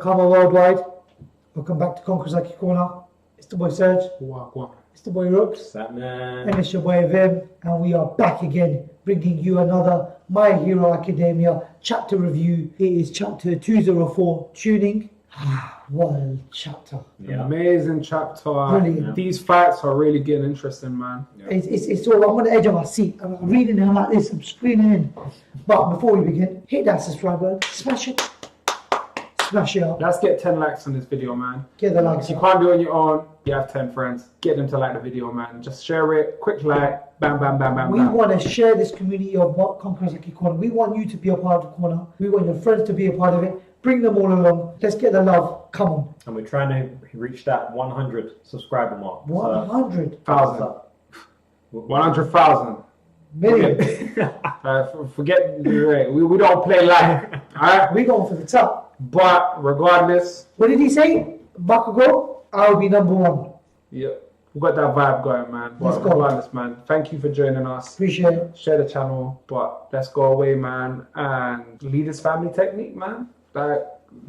Karma Worldwide. Welcome back to Conquerors Haki Corner. It's the boy Serge. It's the boy Rooks. Man. And it's your boy Vim. And we are back again, bringing you another My Hero Academia chapter review. It is chapter 204, Tuning. What a chapter. Yeah. Amazing chapter. Brilliant. These fights are really getting interesting, man. Yeah. It's all, I'm on the edge of my seat. I'm reading it like this, I'm screaming in. But before we begin, hit that subscribe button, smash it. Smash it up. Let's get 10 likes on this video, man. Get the likes. If you can't do it on your own, you have 10 friends. Get them to like the video, man. Just share it, quick like, bam, bam, bam, bam, We bam. want to share this community of Conquerors Haki Corner. We want you to be a part of the corner. We want your friends to be a part of it. Bring them all along. Let's get the love. Come on. And we're trying to reach that 100 subscriber mark. 100,000. 100,000. Million. Forget the rate. We don't play like. Alright? We're going for the top. But regardless. What did he say? Bakugo, I'll be number one. Yeah. We got that vibe going, man. But regardless, man. Thank you for joining us. Appreciate it. Share the channel. But let's go away, man. And lead this family technique, man. Like,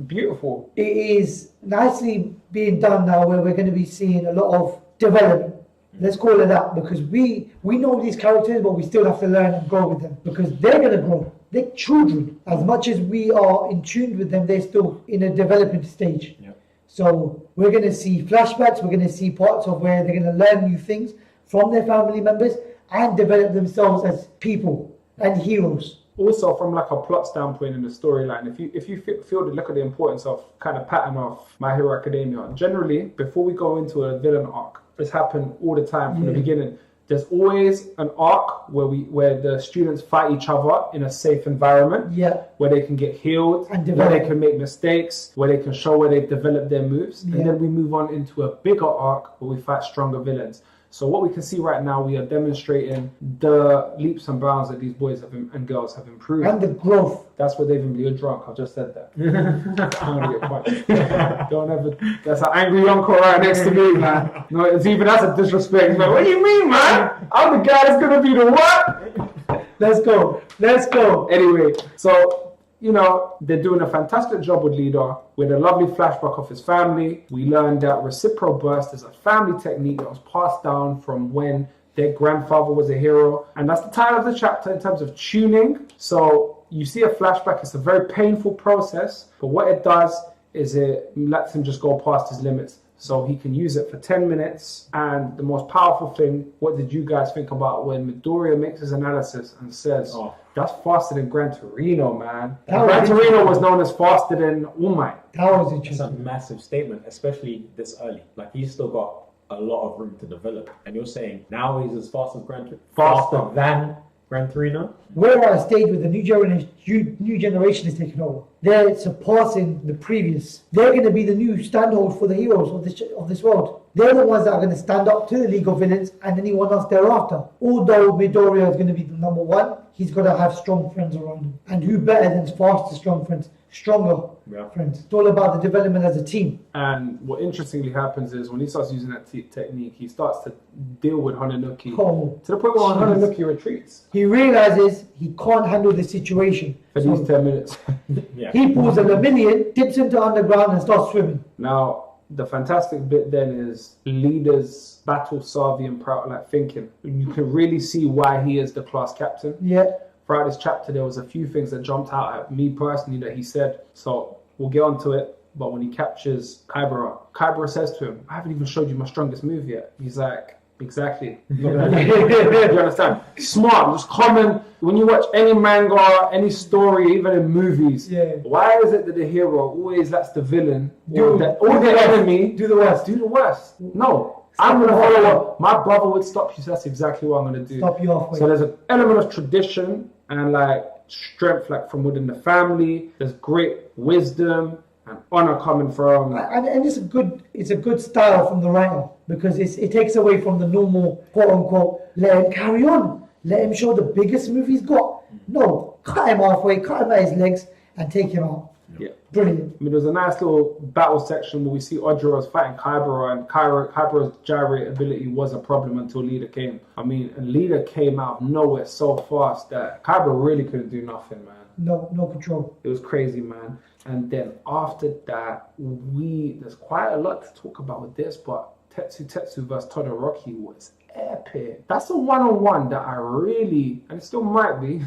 beautiful. It is nicely being done now where we're going to be seeing a lot of development. Let's call it that, because we know these characters, but we still have to learn and grow with them, because they're going to grow. They're children. As much as we are in tune with them, they're still in a development stage. Yeah. So we're going to see flashbacks. We're going to see parts of where they're going to learn new things from their family members and develop themselves as people and heroes. Also, from like a plot standpoint in the storyline, if you feel to look at the importance of kind of pattern of My Hero Academia, generally before we go into a villain arc, this happened all the time from the beginning. There's always an arc where the students fight each other in a safe environment, where they can get healed, and where they can make mistakes, where they can show where they've developed their moves, and then we move on into a bigger arc where we fight stronger villains. So what we can see right now, we are demonstrating the leaps and bounds that these boys and girls have improved. And the growth. That's what they've been. You're drunk. I just said that. I'm gonna get punched. Don't ever. That's an angry uncle right next to me, man. No, it's even that's a disrespect. Like, what do you mean, man? I'm the guy that's gonna be the what? Let's go. Let's go. Anyway, so. You know, they're doing a fantastic job with Leader, with a lovely flashback of his family. We learned that reciprocal burst is a family technique that was passed down from when their grandfather was a hero. And that's the title of the chapter in terms of tuning. So you see a flashback, it's a very painful process, but what it does is it lets him just go past his limits. So he can use it for 10 minutes. And the most powerful thing, what did you guys think about when Midoriya makes his analysis and says, that's faster than Gran Torino, man. Gran Torino was known as faster than All Might. That was interesting. It's a massive statement, especially this early. Like, he's still got a lot of room to develop. And you're saying now he's as fast as faster than Gran Torino? We're at a stage where the new generation is taking over. They're surpassing the previous. They're going to be the new standhold for the heroes of this world. They're the ones that are going to stand up to the League of Villains and anyone else thereafter. Although Midoriya is going to be the number one, he's got to have strong friends around him. And who better than faster, strong friends? Stronger friends. It's all about the development as a team. And what interestingly happens is when he starts using that technique, he starts to deal with Hananuki to the point where Hananuki retreats. He realizes he can't handle the situation. For these 10 minutes. He pulls a Lemillion, dips into underground and starts swimming. Now, the fantastic bit then is Leader's battle savvy and proud, like thinking. You can really see why he is the class captain. Throughout this chapter, there was a few things that jumped out at me personally that he said. So we'll get onto it. But when he captures Kaibara says to him, I haven't even showed you my strongest move yet. He's like, exactly. You understand? Smart, just common. When you watch any manga, any story, even in movies, why is it that the hero always lets the villain or the enemy do the worst? Do the worst. No. I'm going to follow what my brother would stop you. So that's exactly what I'm going to do. Stop you halfway. So there's an element of tradition and like strength, like from within the family. There's great wisdom and honor coming from. And it's a good style from the writer, because it takes away from the normal quote unquote let him carry on, let him show the biggest move he's got. No, cut him halfway, cut him at his legs, and take him out. Yeah. Brilliant. I mean, there's a nice little battle section where we see Ojiro's fighting Kaibara, and Kaibara's gyrate ability was a problem until Leader came. I mean, and Leader came out of nowhere so fast that Kaibara really couldn't do nothing, man. No control. It was crazy, man. And then after that, there's quite a lot to talk about with this, but Tetsu versus Todoroki was epic. That's a one-on-one that I really, and it still might be,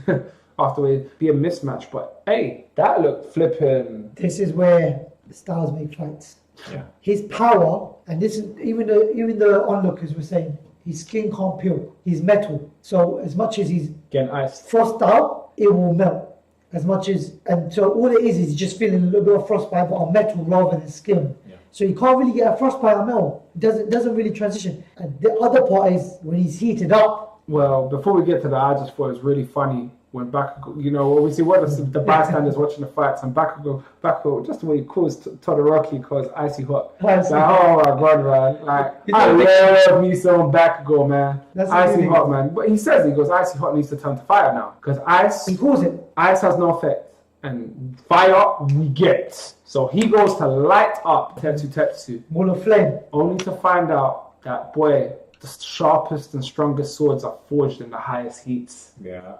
afterwards, be a mismatch. But hey, that looked flipping. This is where the styles make fights. Yeah. His power, and this is even the onlookers were saying, his skin can't peel. He's metal. So as much as he's Getting iced. frost out, it will melt. As much as, and so all it is just feeling a little bit of frostbite, but on metal rather than skin. Yeah. So you can't really get a frostbite on metal. It doesn't really transition. And the other part is when he's heated up. Well, before we get to that, I just thought it was really funny when Bakugo, you know, obviously what the bystanders watching the fights, and Bakugo, just the way he calls Todoroki, calls Icy Hot. Icy Like, Hot. oh my god, man. Like, He's I not love me some Bakugo, man. That's Icy really Hot, man. But he says, he goes, Icy Hot needs to turn to fire now. Because He calls it. ice has no effect. And fire, we get. So he goes to light up Tetsu. Wall of flame. Only to find out that, boy, the sharpest and strongest swords are forged in the highest heats. Yeah.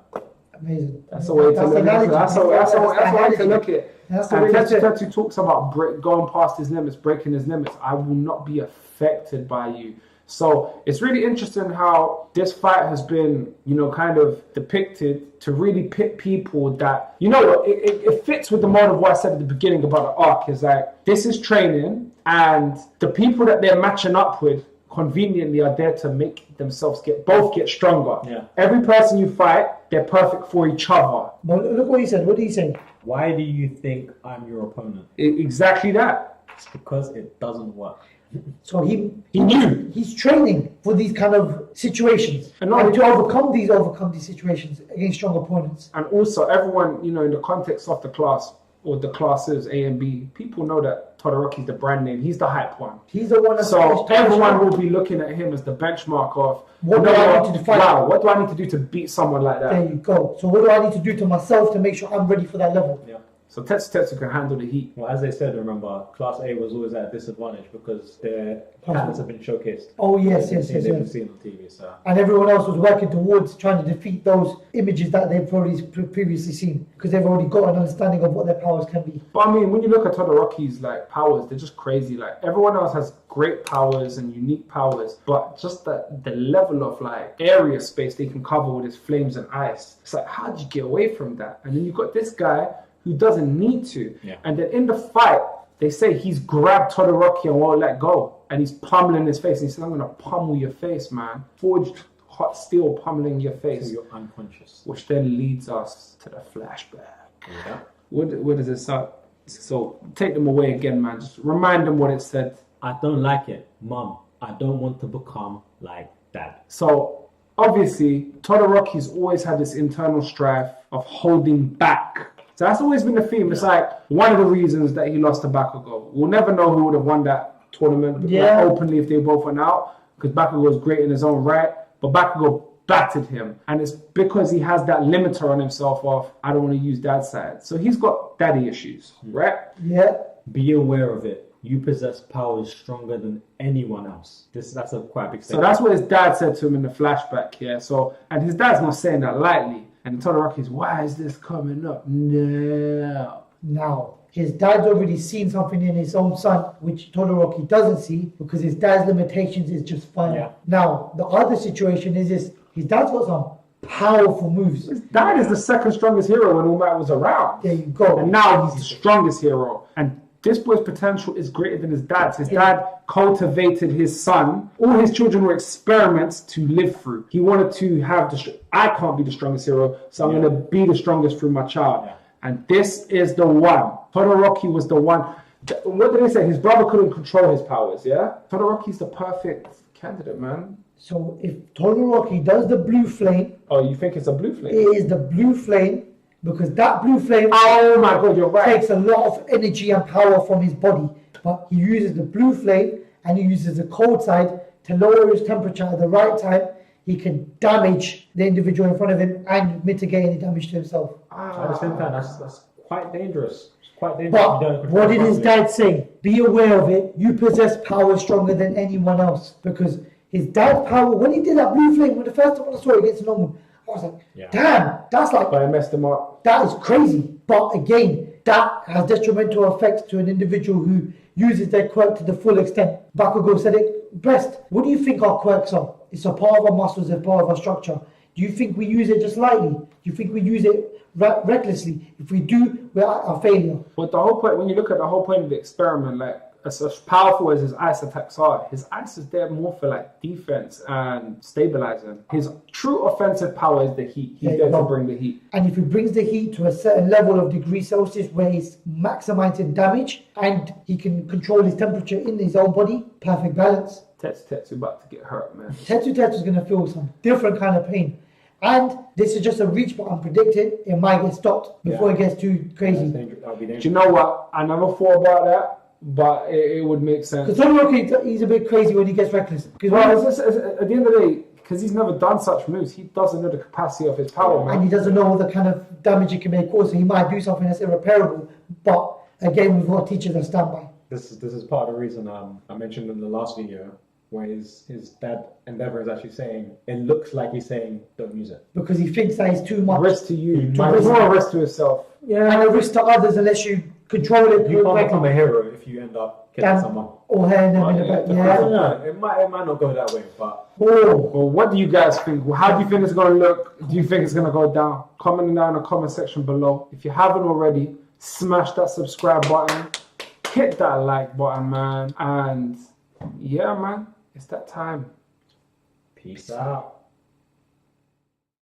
Amazing. That's the way to look at it. That's the way to look at it. That's the And way to Tetsu talks about going past his limits, breaking his limits. I will not be affected by you. So it's really interesting how this fight has been, you know, kind of depicted to really pit people that, you know, it fits with the mode of what I said at the beginning about the arc. Is like, this is training, and the people that they're matching up with conveniently are there to make themselves get stronger. Yeah. Every person you fight, they're perfect for each other. Well, look what he said. What did he say? Why do you think I'm your opponent? Exactly that. It's because it doesn't work. So he knew. He's training for these kind of situations And to overcome these situations against strong opponents. And also, everyone, you know, in the context of the class, or the classes A and B, people know that Todoroki's the brand name. He's the hype one. He's the one that's so everyone will be looking at him as the benchmark of what do I need to fight? Wow, what do I need to do to beat someone like that? There you go. So what do I need to do to myself to make sure I'm ready for that level? Yeah. So Tetsu can handle the heat. Well, as they said, remember, Class A was always at a disadvantage because their talents have been showcased. Oh, yes. They've been seen on TV. So. And everyone else was working towards trying to defeat those images that they've already previously seen, because they've already got an understanding of what their powers can be. But I mean, when you look at Todoroki's like powers, they're just crazy. Like, everyone else has great powers and unique powers, but just the level of like area space they can cover with his flames and ice. It's like, how did you get away from that? And then you've got this guy who doesn't need to. Yeah. And then in the fight, they say he's grabbed Todoroki and won't let go. And he's pummeling his face. And he says, I'm going to pummel your face, man. Forged hot steel pummeling your face. So you're unconscious. Which then leads us to the flashback. Yeah. What does it start? So take them away again, man. Just remind them what it said. I don't like it. Mom, I don't want to become like Dad. So obviously, Todoroki's always had this internal strife of holding back. So that's always been the theme. It's like one of the reasons that he lost to Bakugo. We'll never know who would have won that tournament openly if they both went out, because Bakugo was great in his own right, but Bakugo battered him. And it's because he has that limiter on himself of, I don't want to use Dad's side. So he's got daddy issues, right? Yeah. Be aware of it. You possess powers stronger than anyone else. That's a quite big statement. So that's what his dad said to him in the flashback, yeah. So, and his dad's not saying that lightly. And Todoroki's, why is this coming up? No. Now, his dad's already seen something in his own son, which Todoroki doesn't see, because his dad's limitations is just fire. Yeah. Now, the other situation is this: his dad's got some powerful moves. His dad is the second strongest hero when All Might was around. There you go. And now he's the strongest hero. And this boy's potential is greater than his dad's. His dad cultivated his son. All his children were experiments to live through. He wanted to have I can't be the strongest hero, so I'm going to be the strongest through my child. Yeah. And this is the one. Todoroki was the one. What did they say? His brother couldn't control his powers, yeah? Todoroki's the perfect candidate, man. So if Todoroki does the blue flame... Oh, you think it's a blue flame? It is the blue flame, because that blue flame... Oh my God, you're right. ...takes a lot of energy and power from his body. But he uses the blue flame, and he uses the cold side to lower his temperature at the right time. He can damage the individual in front of him and mitigate any damage to himself. At the same time, that's quite dangerous. It's quite dangerous. But what did his dad say? Be aware of it. You possess power stronger than anyone else. Because his dad's power, when he did that blue flame, when the first time I saw it against normal, I was like, Yeah. damn, that's like, But I messed him up. that is crazy. But again, that has detrimental effects to an individual who uses their quirk to the full extent. Bakugo said it best. What do you think our quirks are? It's a part of our muscles, a part of our structure. Do you think we use it just lightly? Do you think we use it recklessly? If we do, we're at a failure. But the whole point, when you look at the whole point of the experiment, like as powerful as his ice attacks are, his ice is there more for like defense and stabilizing. His true offensive power is the heat. He's there to bring the heat. And if he brings the heat to a certain level of degrees Celsius where he's maximizing damage and he can control his temperature in his own body, perfect balance. Tetsu about to get hurt, man. Tetsu is going to feel some different kind of pain. And this is just a reach, but I'm predicting it might get stopped before it gets too crazy. That'll be dangerous. Do you know what? I never thought about that. But it would make sense. Because Todoroki, he's a bit crazy when he gets reckless. Well, at the end of the day, because he's never done such moves, he doesn't know the capacity of his power, man. And he doesn't know the kind of damage it can make cause. So he might do something that's irreparable. But again, we've got teachers that stand by. This is part of the reason I mentioned in the last video where his dad Endeavor is actually saying it looks like he's saying don't use it. Because he thinks that is too much. Risk to you. risk- More risk to himself. Yeah. And a risk to others unless you control it. You can't become a hero if you end up killing someone. Or hurting them in the back. Yeah. No, it might not go that way, but Oh. Well, what do you guys think? How do you think it's going to look? Do you think it's going to go down? Comment down in the comment section below. If you haven't already, smash that subscribe button. Hit that like button, man. And yeah, man, it's that time. peace out.